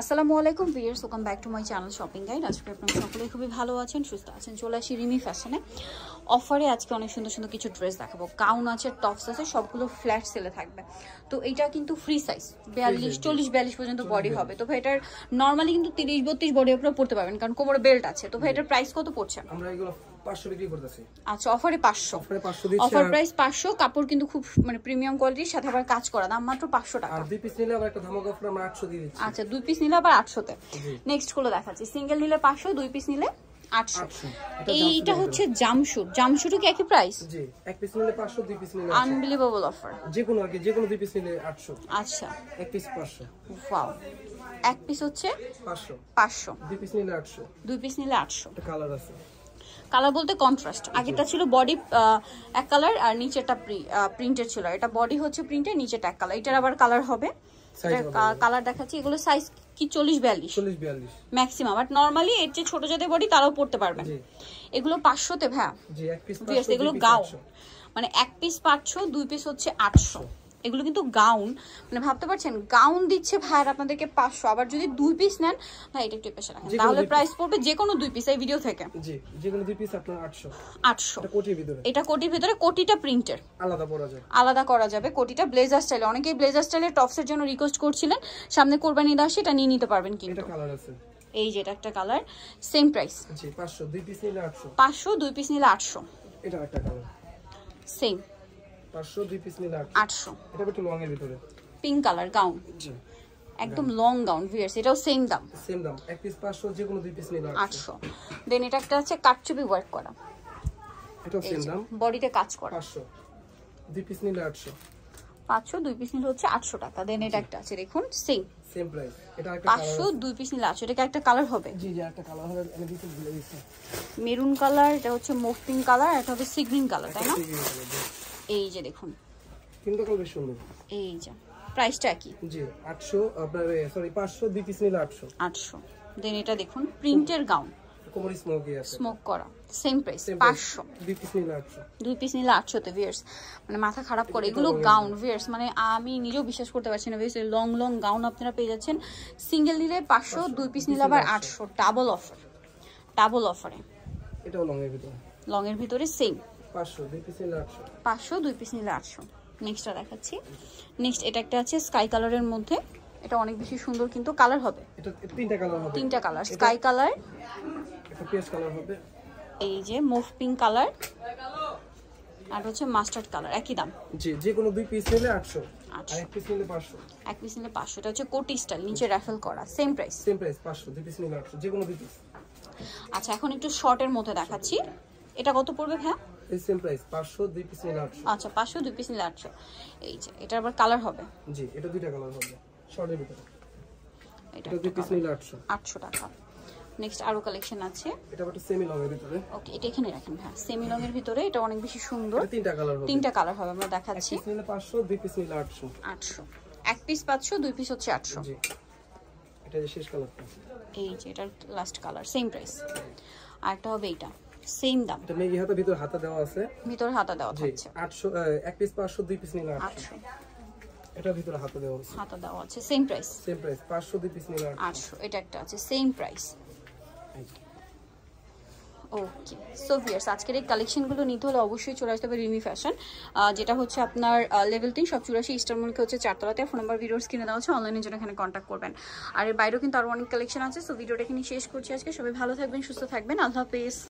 আসসালামু আলাইকুম viewers, welcome back to my channel shopping guide. আজকে আপনারা সকলেই খুবই ভালো আছেন, সুস্থ আছেন। চলে আসি রিমি ফ্যাশনে। অফারে আজকে অনেক সুন্দর সুন্দর কিছু ড্রেস দেখাবো। গাউন আছে, টপস আছে, সবগুলো ফ্ল্যাট সেলে থাকবে। তো এইটা কিন্তু ফ্রি সাইজ, 40 পর্যন্ত বডি হবে। তো ভাই এটার নর্মালি কিন্তু 30-32 বডি আপনারা পড়তে পারবেন, কারণ কোমরে বেল্ট আছে। তো ভাই এটার প্রাইস কত পড়ছে? আমরা এগুলো 500 বিক্রি করতেছি। আচ্ছা, অফারে 500। Offer price 500। কাপড় কিন্তু খুব মানে প্রিমিয়াম কোয়ালিটির, সাথে আবার কাজ করা, দাম মাত্র 500 টাকা। আর দুই পিস নিলে আবার একটা ধামাকা অফার আমরা 800 দিয়ে দিচ্ছি। আচ্ছা, দুই পিস নিলে আবার 800 তে। নেক্সট গুলো দেখাচ্ছি। সিঙ্গেল নিলে 500, দুই পিস নিলে 800। এইটা হচ্ছে জামশুট। জামশুটও কি একই প্রাইস? জি, এক পিস নিলে 500, দুই পিস নিলে আনবিলিভেবল অফার। যে কোনো দুই পিস নিলে 800। আচ্ছা, এক পিস 500। ওয়াও, এক পিস হচ্ছে 500, দুই পিস নিলে 800। দুই পিস নিলে 800। এটা কালার আছে। কালার বলতে কন্ট্রাস্ট। আগেরটা ছিল বডি এক কালার আর নিচেরটা প্রিন্টেড ছিল। এটা বডি হচ্ছে প্রিন্টেড, নিচেরটা এক কালার। এটার আবার কালার হবে। কালার দেখাচ্ছি। এগুলো সাইজ কি 40-42 ম্যাক্সিমাম, বাট নরমালি এর যে ছোট যাদের বডি তারাও পড়তে পারবেন। এগুলো 500 তে ভাই। জি, এক পিস 500। এগুলো গাউন, মানে এক পিস 500, দুই পিস হচ্ছে 800। এগুলো কিন্তু গাউন, মানে ভাবতে পারছেন গাউন দিচ্ছে ভাইয়ার আপনাদেরকে 500। আবার যদি দুই পিস নেন ভাই, এটা একটু পেশা রাখেন, তাহলে প্রাইস পড়বে যে কোনো দুই পিস এই ভিডিও থেকে। জি, যে কোনো দুই পিস আপনার 800। এটা কোটির ভিতরে। এটা কোটির ভিতরে। কোটিটা প্রিন্টের, আলাদা করা যাবে। কোটিটা ব্লেজার স্টাইল। অনেকেই ব্লেজার স্টাইলের টপসের জন্য রিকোয়েস্ট করছিলেন, সামনে কোরবানি ঈদ আসে, এটা নিয়ে নিতে পারবেন। কিন্তু এটা কালার আছে। এই যে এটা একটা কালার, সেম প্রাইস। জি, 500, দুই পিস নিলে 800। 500, দুই পিস নিলে 800। এটা একটা কালার, সেম 500, দুই পিস নিলে 800। এটা একটু লং এর ভিতরে, পিঙ্ক কালার গাউন। জি, একদম লং গাউন ভিউয়ার্স। এটাও সেম দাম। এক পিস 500, যে কোনো দুই পিস নিলে 800। দেন এটা একটা আছে কাটচুপি ওয়ার্ক করা, এটাও সেম দাম, বডিতে কাজ করা। 500, দুই পিস নিলে 800। 500, দুই পিস নিলে হচ্ছে 800 টাকা। দেন এটা একটা আছে, দেখুন সেম প্রাইস। এটা একটা 500, দুই পিস নিলে 800। এটা একটা কালার হবে। জি, একটা কালার হবে। আমি দিতে ভুলে গেছি, মেরুন কালার। এটা হচ্ছে মুভ পিঙ্ক কালার। এটা হবে সি গ্রিন কালার, তাই না? এই যে দেখুন, তিনটা কালার বেশ সুন্দর। এই যে প্রাইসটা কি? জি, 800 আপনার, সরি 500, দুই পিস নিলে 800। দেন এটা দেখুন প্রিন্টের গাউন, কোমর স্মোকি আছে, স্মোক করা, সেম প্রাইস 500। দুই পিস নিলে 800। দুই পিস নিলে 800 তে ভিউয়ার্স। মানে মাথা খারাপ করে এগুলো গাউন ভিউয়ার্স, মানে আমি নিজেও বিশ্বাস করতে পারছি না ভিউয়ার্স। লং গাউন আপনারা পেয়ে যাচ্ছেন। সিঙ্গেল নিলে 500, দুই পিস নিলে আবার 800। ডাবল অফারে। এটাও লং এর ভিতরে সেম 500, দুই পিস নিলে 800। 500, দুই পিস নিলে 800। নেক্সটটা দেখাচ্ছি। নেক্সট এটা একটা আছে স্কাই কালারের মধ্যে। এটা অনেক বেশি সুন্দর, কিন্তু কালার হবে। এটা তিনটা কালার হবে। তিনটা কালার, স্কাই কালার, এটা পেস্ট কালার হবে, এই যে মুভ পিঙ্ক কালার, আর হচ্ছে মাস্টার্ড কালার। একই দাম। জি, যে কোনো দুই পিস নিলে 800। আর এক পিস নিলে 500। এক পিস নিলে 500। এটা হচ্ছে কোটি স্টাইল, নিচে রাফেল করা, সেম প্রাইস 500, দুই পিস নিলে 800, যে কোনো দুই পিস। আচ্ছা, এখন একটু শর্টের মধ্যে দেখাচ্ছি। এটা কত পড়বে ভাই? এই সেম প্রাইস, 500, দুই পিস নিলে 800। আচ্ছা, 500, দুই পিস নিলে 800। এই যে এটা আবার কালার হবে। জি, এটা দুইটা কালার হবে শর্টের ভিতরে। এটা দুই পিস নিলে 800। 800 টাকা। নেক্সট আরো কালেকশন আছে। এটা একটা সেমি লং এর ভিতরে। ওকে, এটা এখানে রাখেন ভাই। সেমি লং এর ভিতরে এটা অনেক বেশি সুন্দর। এটা তিনটা কালার হবে। তিনটা কালার হবে, আমরা দেখাচ্ছি। এক পিস নিলে 500, দুই পিস নিলে 800। 800। এক পিস 500, দুই পিস হচ্ছে 800। জি, এটা যে শেষ কালারটা। এই যে এটা লাস্ট কালার, সেম প্রাইস। আর একটা হবে এইটা, সেম দাম। এটা মেগি হাতা, ভিতর হাতা দেওয়া আছে। ভিতর হাতা দেওয়া থাকছে। 800, এক পিস 500, দুই পিস নিলে 800। এটা ভিতরে হাতা দেওয়া আছে। হাতা দেওয়া আছে, সেম প্রাইস। 500, দুই পিস নিলে 800। এটা একটা আছে, সেম প্রাইস। ওকে, সো ভিউয়ার্স, আজকের এই কালেকশনগুলো নিতে হলে অবশ্যই চলে আসতে হবে রিমি ফ্যাশন, যেটা হচ্ছে আপনার লেভেল 3, সব 84 ইস্টার মলকে হচ্ছে 4 তলাতে। ফোন নাম্বার ভিডিওস কিনে দেওয়া হচ্ছে, অনলাইনের জন্য এখানে কন্ট্যাক্ট করবেন। আর এর বাইরেও কিন্তু আরও অনেক কালেকশন আছে। সো ভিডিওটা এখানে শেষ করছি আজকে। সবাই ভালো থাকবেন, সুস্থ থাকবেন, আল্লাহ হাফেজ।